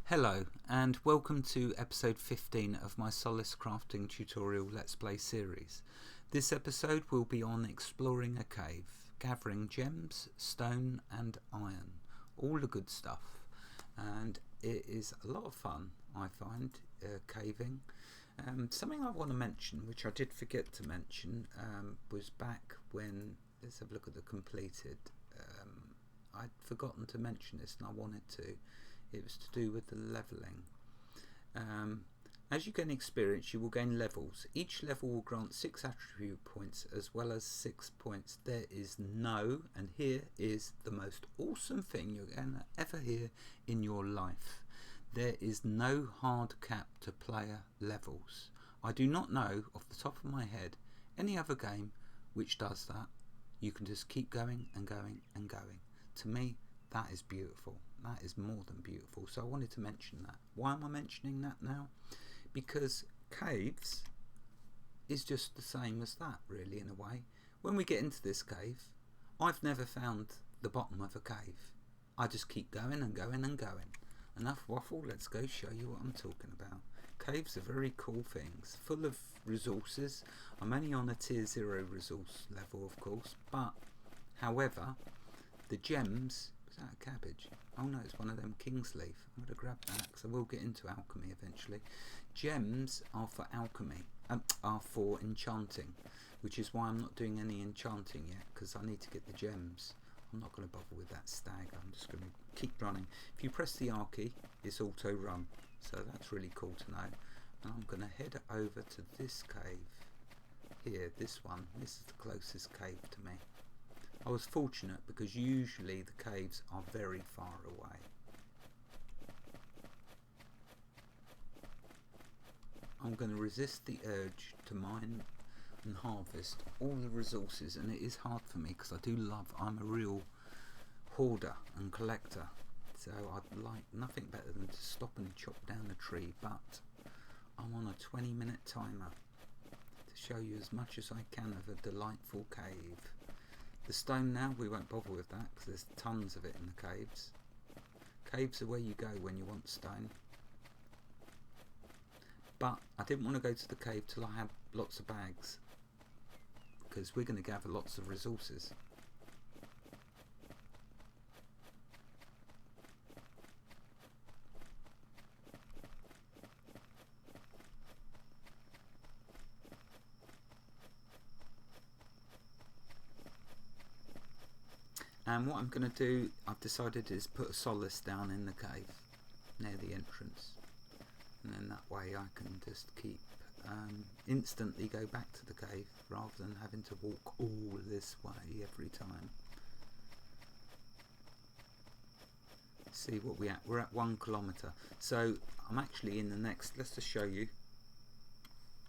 Hello and welcome to episode 15 of my Solace Crafting tutorial Let's Play series. This episode will be on exploring a cave, gathering gems, stone and iron, all the good stuff, and it is a lot of fun. I find caving. Something I want to mention, which I did forget to mention, was back when, let's have a look at the completed. I'd forgotten to mention this and I wanted to. It was to do with the leveling. As you gain experience, you will gain levels. Each level will grant 6 attribute points as well as 6 points. There is no, and here is the most awesome thing you're going to ever hear in your life. There is no hard cap to player levels. I do not know off the top of my head any other game which does that. You can just keep going and going and going. To me, that is beautiful. That is more than beautiful. So I wanted to mention that. Why am I mentioning that now? Because caves is just the same as that, really, in a way. When we get into this cave, I've never found the bottom of a cave. I just keep going and going and going. Enough waffle, let's go show you what I'm talking about. Caves are very cool things, full of resources. I'm only on a tier 0 resource level, of course, but however, the gems, is that a cabbage? Oh no, it's one of them king's leaf. I'm going to grab that because I will get into alchemy eventually. Gems are for alchemy, are for enchanting, which is why I'm not doing any enchanting yet, because I need to get the gems. I'm not going to bother with that stag. I'm just going to keep running. If you press the R key, it's auto run, so that's really cool to know. And I'm going to head over to this cave here, this one. This is the closest cave to me. I was fortunate because usually the caves are very far away. I'm going to resist the urge to mine and harvest all the resources, and it is hard for me because I'm a real hoarder and collector, so I'd like nothing better than to stop and chop down a tree, but I'm on a 20-minute timer to show you as much as I can of a delightful cave. The stone now, we won't bother with that because there's tons of it in the caves. Caves are where you go when you want stone. But I didn't want to go to the cave till I had lots of bags, because we're going to gather lots of resources. And what I'm going to do, I've decided, is put a solace down in the cave near the entrance, and then that way I can just keep instantly go back to the cave rather than having to walk all this way every time. See what we're at 1 kilometre, so I'm actually in the next, let's just show you,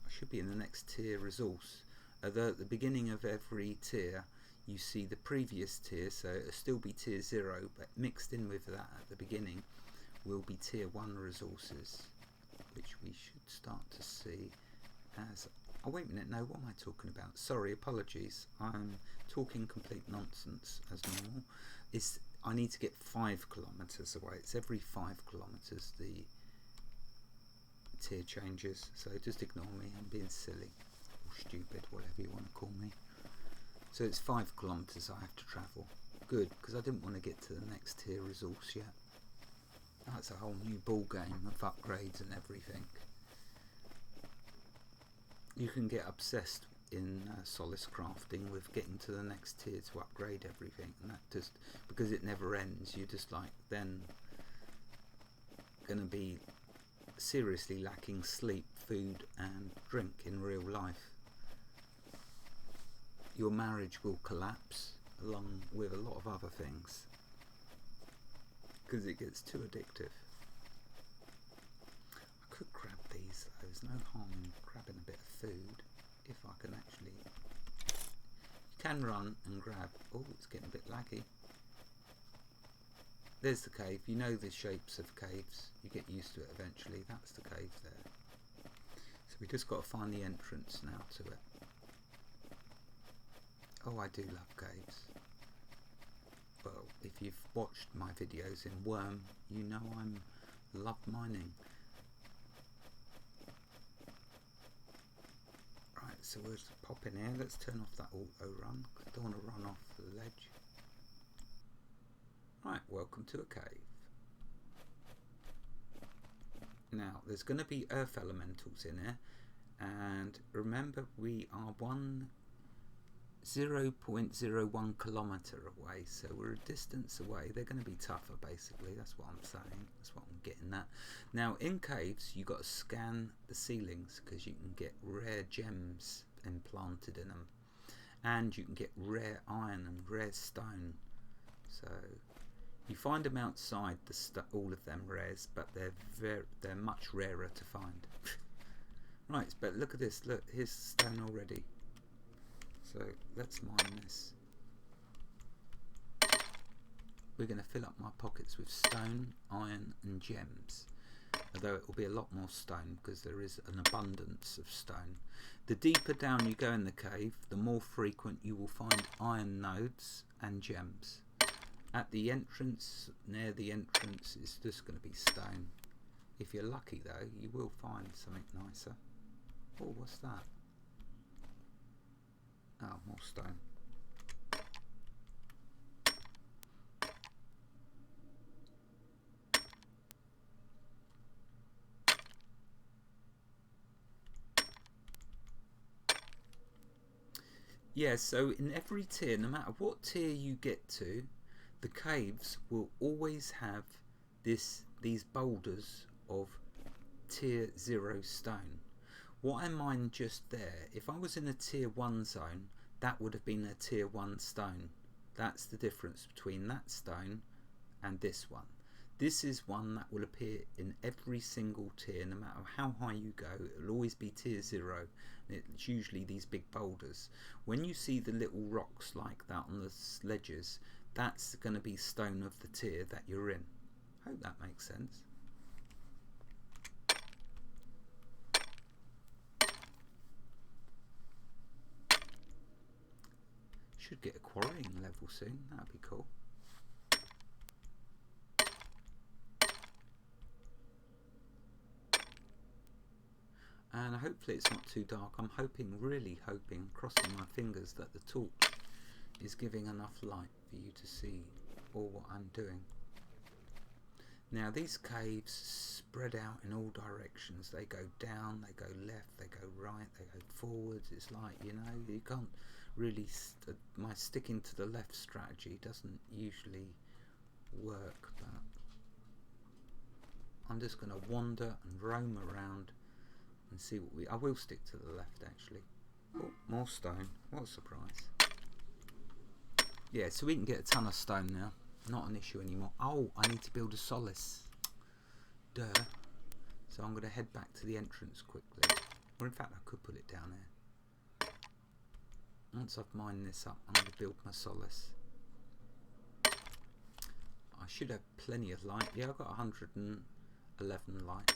I should be in the next tier resource. At the beginning of every tier you see the previous tier, so it'll still be tier 0, but mixed in with that at the beginning will be tier 1 resources, which we should start to see as, oh wait a minute, no, what am I talking about? Sorry, apologies, I'm talking complete nonsense as normal. I need to get 5 kilometres away. It's every 5 kilometres the tier changes, so just ignore me, I'm being silly or stupid, whatever you want to call me. So it's 5 kilometres I have to travel. Good, because I didn't want to get to the next tier resource yet. That's a whole new ball game of upgrades and everything. You can get obsessed in Solace Crafting with getting to the next tier to upgrade everything, and that just, because it never ends, you're just like then going to be seriously lacking sleep, food and drink in real life. Your marriage will collapse along with a lot of other things because it gets too addictive. I could grab these, there's no harm in grabbing a bit of food if I can actually. You can run and grab. Oh, it's getting a bit laggy. There's the cave. You know the shapes of caves, you get used to it eventually. That's the cave there, so we just got to find the entrance now to it. Oh, I do love caves. Well, if you've watched my videos in Worm, you know I'm Love mining. Right, so we'll just pop in here. Let's turn off that auto run, 'cause I don't want to run off the ledge. Right, welcome to a cave. Now, there's going to be earth elementals in here, and remember we are 0.01 kilometre away, so we're a distance away. They're going to be tougher, basically. That's what I'm saying. That's what I'm getting at. Now, in caves, you've got to scan the ceilings, because you can get rare gems implanted in them, and you can get rare iron and rare stone. So you find them outside all of them rares, but they're much rarer to find. Right, but look at this. Look, here's stone already. So let's mine this. We're going to fill up my pockets with stone, iron and gems. Although it will be a lot more stone because there is an abundance of stone. The deeper down you go in the cave, the more frequent you will find iron nodes and gems. At the entrance, near the entrance, it's just going to be stone. If you're lucky though, you will find something nicer. Oh, what's that? Oh, more stone. Yeah, so in every tier, no matter what tier you get to, the caves will always have these boulders of tier 0 stone. What I mined just there, if I was in a tier 1 zone, that would have been a tier 1 stone. That's the difference between that stone and this one. This is one that will appear in every single tier, no matter how high you go. It will always be tier 0. It's usually these big boulders. When you see the little rocks like that on the ledges, that's going to be stone of the tier that you're in. Hope that makes sense. Should get a quarrying level soon. That'd be cool. And hopefully it's not too dark. I'm hoping, really hoping, crossing my fingers that the torch is giving enough light for you to see all what I'm doing. Now these caves spread out in all directions. They go down, they go left, they go right, they go forwards. It's like, you know, you can't really, my sticking to the left strategy doesn't usually work, but I'm just going to wander and roam around and see what I will stick to the left actually. Oh, more stone. What a surprise. Yeah, so we can get a ton of stone now. Not an issue anymore. Oh, I need to build a solace. Duh. So I'm going to head back to the entrance quickly. Or in fact, I could put it down there. Once I've mined this up, I'm going to build my solace. I should have plenty of light. Yeah, I've got 111 light.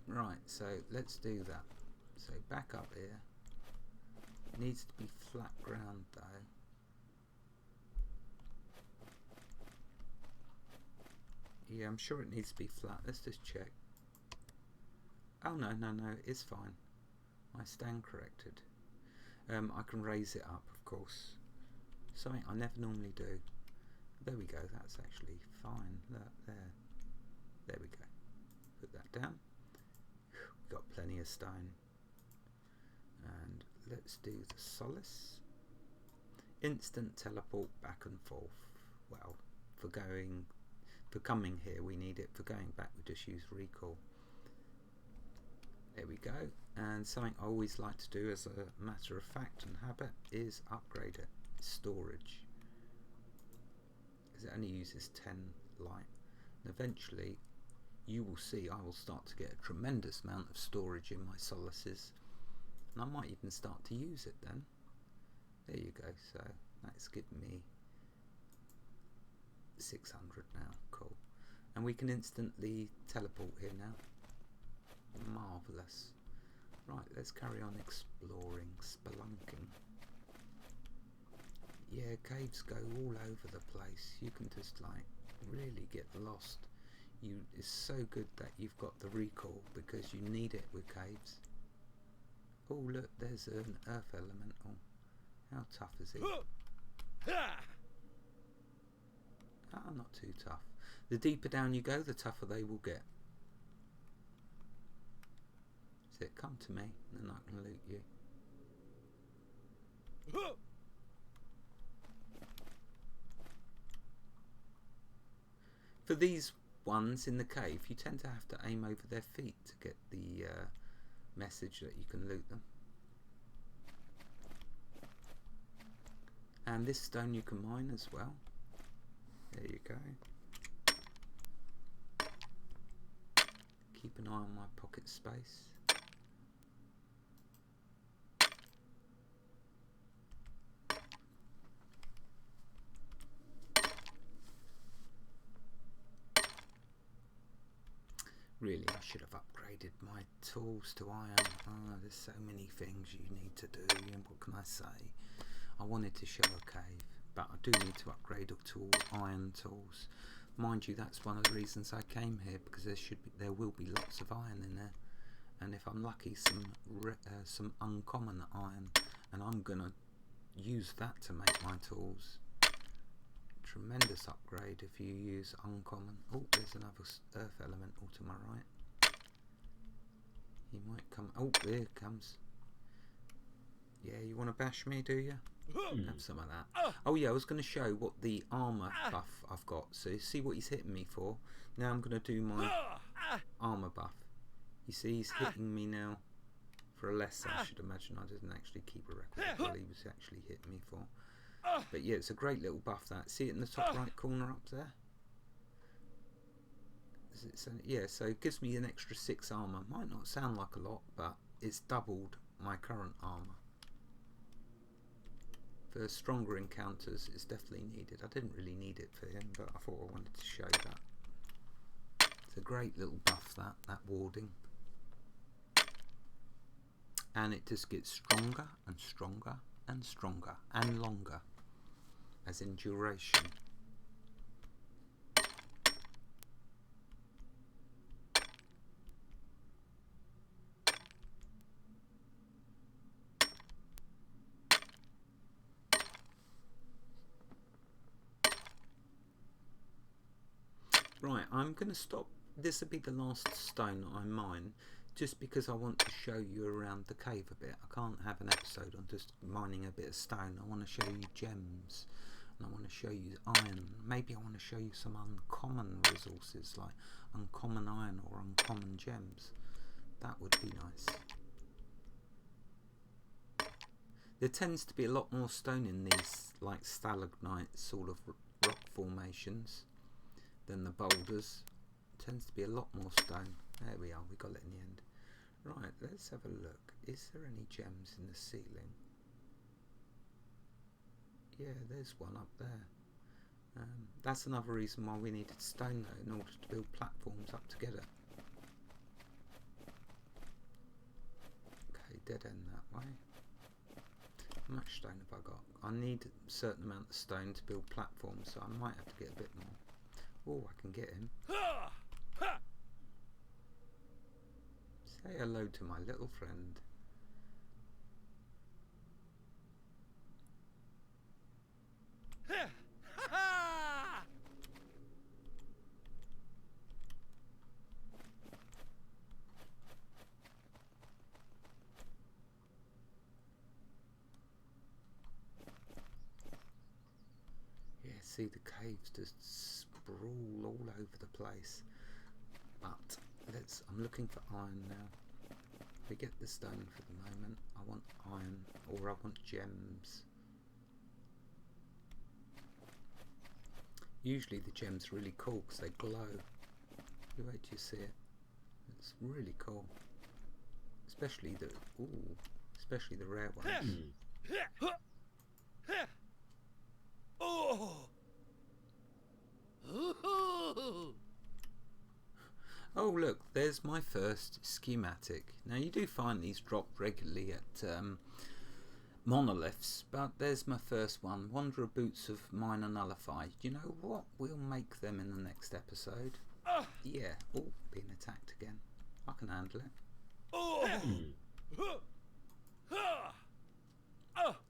Right, so let's do that. So back up here. It needs to be flat ground though. Yeah, I'm sure it needs to be flat. Let's just check. Oh no, it's fine. I stand corrected. I can raise it up, of course. Something I never normally do. There we go, that's actually fine. Look, there. There we go. Put that down. We've got plenty of stone. And let's do the solace. Instant teleport back and forth. Well, for coming here we need it. For going back we just use recall. There we go. And something I always like to do as a matter of fact and habit is upgrade it. Storage. Because it only uses 10 light. And eventually you will see I will start to get a tremendous amount of storage in my solaces. And I might even start to use it then. There you go. So that's given me 600 now. Cool. And we can instantly teleport here now. Marvellous. Right, let's carry on exploring, spelunking. Yeah, caves go all over the place. You can just like really get lost. It's so good that you've got the recall, because you need it with caves. Oh look, there's an earth elemental. How tough is he? Ah, not too tough. The deeper down you go, the tougher they will get. So come to me, and then I can loot you. For these ones in the cave, you tend to have to aim over their feet to get the message that you can loot them. And this stone you can mine as well. There you go. Keep an eye on my pocket space. Really, I should have upgraded my tools to iron. Oh, there's so many things you need to do, and what can I say? I wanted to show a cave, but I do need to upgrade to all iron tools. Mind you, that's one of the reasons I came here, because there will be lots of iron in there, and if I'm lucky, some uncommon iron, and I'm gonna use that to make my tools. Tremendous upgrade if you use uncommon. Oh, there's another earth elemental to my right. He might come. Oh, there it comes. Yeah, you want to bash me, do you? Have some of that. Oh yeah, I was going to show what the armor buff I've got. So you see what he's hitting me for. Now I'm going to do my armor buff. You see he's hitting me now for a less. I should imagine. I didn't actually keep a record of what he was actually hitting me for. But yeah, it's a great little buff. That, see it in the top right corner up there? Yeah, so it gives me an extra 6 armor. Might not sound like a lot, but it's doubled my current armor. For stronger encounters, it's definitely needed. I didn't really need it for him, but I thought I wanted to show that. It's a great little buff, that warding. And it just gets stronger and stronger and stronger and longer, as in duration. Right, I'm going to stop. This will be the last stone I mine, just because I want to show you around the cave a bit. I can't have an episode on just mining a bit of stone. I want to show you gems, and I want to show you iron. Maybe I want to show you some uncommon resources, like uncommon iron or uncommon gems. That would be nice. There tends to be a lot more stone in these, like stalagmite sort of rock formations, than the boulders. Tends to be a lot more stone. There we are, we got it in the end. Right, let's have a look. Is there any gems in the ceiling? Yeah, there's one up there. That's another reason why we needed stone though, in order to build platforms up together. Okay, dead end that way. How much stone have I got? I need a certain amount of stone to build platforms, so I might have to get a bit more. Oh, I can get him. Say hello to my little friend. Yeah, see the caves just sprawl all over the place. But I'm looking for iron now. Forget the stone for the moment. I want iron, or I want gems. Usually the gems are really cool because they glow. You wait till you see it. It's really cool. Especially the rare ones. Oh look, there's my first schematic. Now you do find these drop regularly at monoliths, but there's my first one. Wanderer boots of Minor Nullify. You know what? We'll make them in the next episode. Yeah. Oh, being attacked again. I can handle it.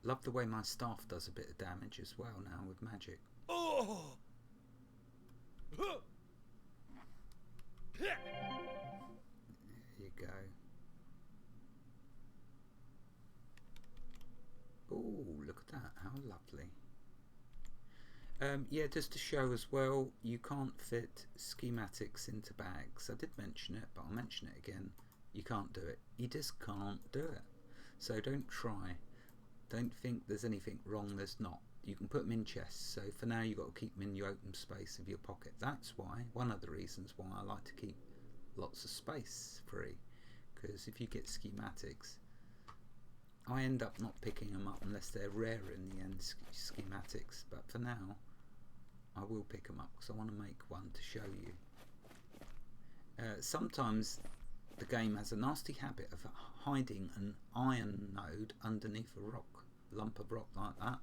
Love the way my staff does a bit of damage as well now with magic. There you go. Oh, look at that. How lovely. Yeah, just to show as well, you can't fit schematics into bags. I did mention it, but I'll mention it again. You can't do it. You just can't do it. So don't try. Don't think there's anything wrong. There's not. You can put them in chests. So for now, you've got to keep them in your open space of your pocket. That's why, one of the reasons why I like to keep lots of space free. Because if you get schematics, I end up not picking them up unless they're rare in the end, schematics. But for now, I will pick them up because I want to make one to show you. Sometimes the game has a nasty habit of hiding an iron node underneath a rock, lump of rock like that.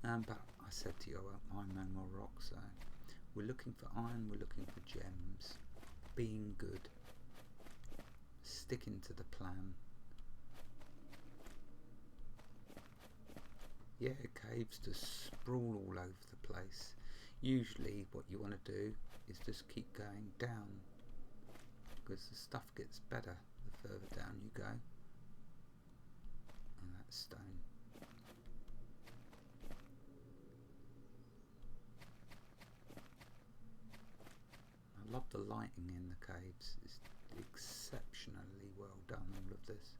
But I said to you, I'm no more rock, so we're looking for iron, we're looking for gems, being good, sticking to the plan. Yeah, caves just sprawl all over the place. Usually what you want to do is just keep going down, because the stuff gets better the further down you go. And that's stone. I love the lighting in the caves. It's exceptionally well done, all of this.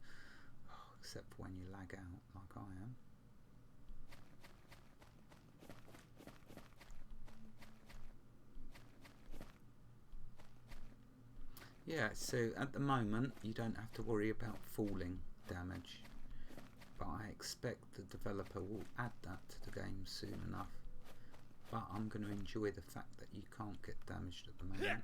Oh, except for when you lag out like I am. Yeah, so at the moment you don't have to worry about falling damage, but I expect the developer will add that to the game soon enough. But I'm going to enjoy the fact that you can't get damaged at the moment.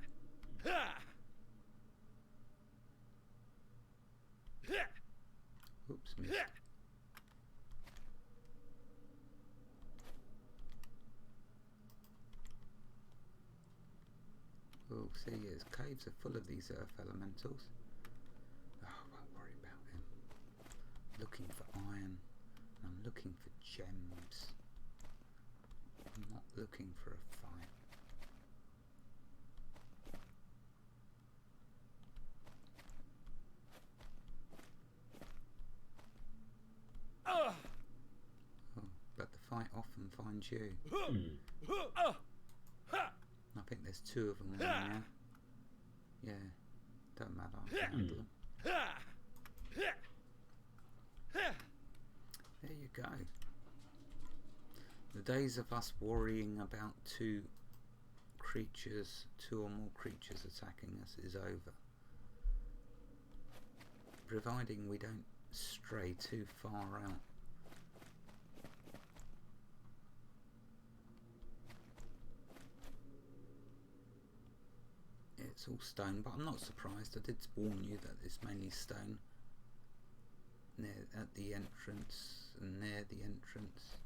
Oops, missed. Oh, see, his caves are full of these earth elementals. Oh, I won't worry about him. Looking for iron. I'm looking for gems. I'm not looking for a fight. Oh, but the fight often finds you. I think there's two of them in there. Yeah, don't matter, I can handle them. There you go. The days of us worrying about two or more creatures attacking us is over. Providing we don't stray too far out. It's all stone, but I'm not surprised. I did warn you that it's mainly stone near at the entrance and near the entrance.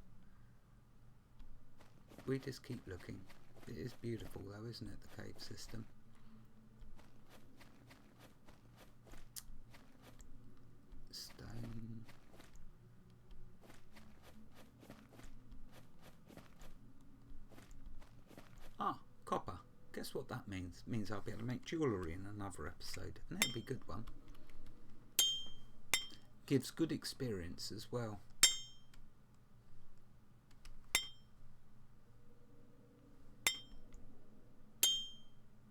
We just keep looking. It is beautiful though, isn't it, the cave system? Stone. Ah, copper. Guess what that means? It means I'll be able to make jewellery in another episode, and that'll be a good one. Gives good experience as well.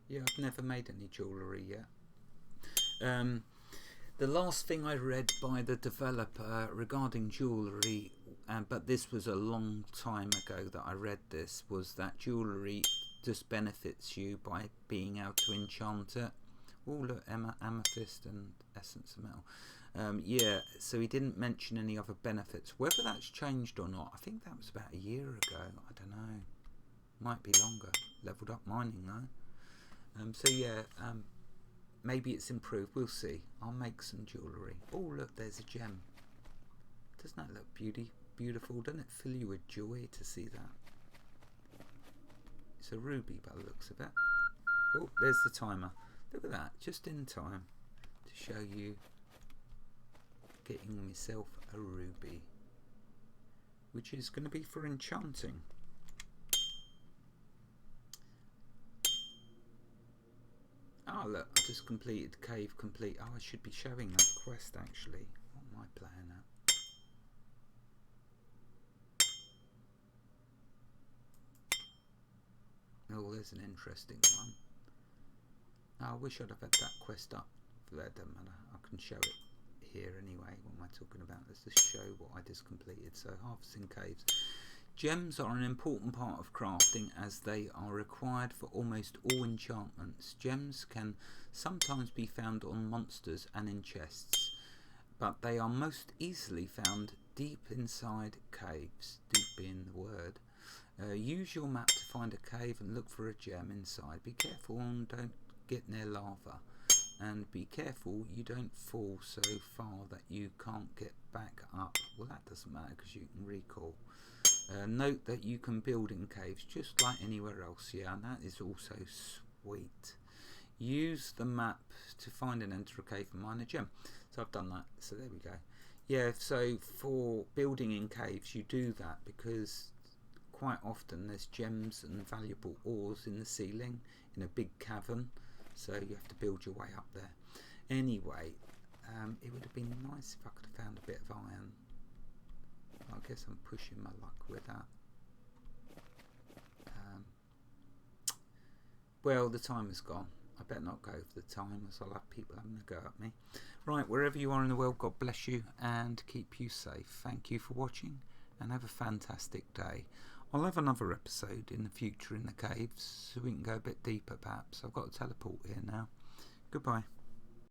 Yeah, I've never made any jewellery yet. The last thing I read by the developer regarding jewellery, but this was a long time ago that I read this, was that jewellery just benefits you by being able to enchant it. Oh look, amethyst and essence of metal. Yeah, so he didn't mention any other benefits. Whether that's changed or not, I think that was about a year ago. I don't know. Might be longer. Leveled up mining though. So yeah, maybe it's improved. We'll see. I'll make some jewellery. Oh look, there's a gem. Doesn't that look beautiful? Doesn't it fill you with joy to see that? It's a ruby by the looks of it. Oh, there's the timer. Look at that, just in time to show you getting myself a ruby, which is going to be for enchanting. Oh look, I just completed cave complete. Oh, I should be showing that quest actually. What am I playing at? Oh, there's an interesting one. Oh, I wish I'd have had that quest up. That doesn't matter. I can show it here anyway. What am I talking about? Let's just show what I just completed. So, harvesting caves. Gems are an important part of crafting as they are required for almost all enchantments. Gems can sometimes be found on monsters and in chests, but they are most easily found deep inside caves. Deep being the word. Use your map to find a cave and look for a gem inside. Be careful and don't get near lava. And be careful you don't fall so far that you can't get back up. Well, that doesn't matter because you can recall. Note that you can build in caves just like anywhere else. Yeah, and that is also sweet. Use the map to find and enter a cave and mine a gem. So I've done that. So there we go. Yeah, so for building in caves you do that because quite often there's gems and valuable ores in the ceiling in a big cavern, so you have to build your way up there. Anyway, it would have been nice if I could have found a bit of iron. I guess I'm pushing my luck with that. Well, the time is gone. I better not go over the time as I'll have people having a go at me. Right, wherever you are in the world, God bless you and keep you safe. Thank you for watching and have a fantastic day. I'll have another episode in the future in the caves so we can go a bit deeper perhaps. I've got to teleport here now. Goodbye.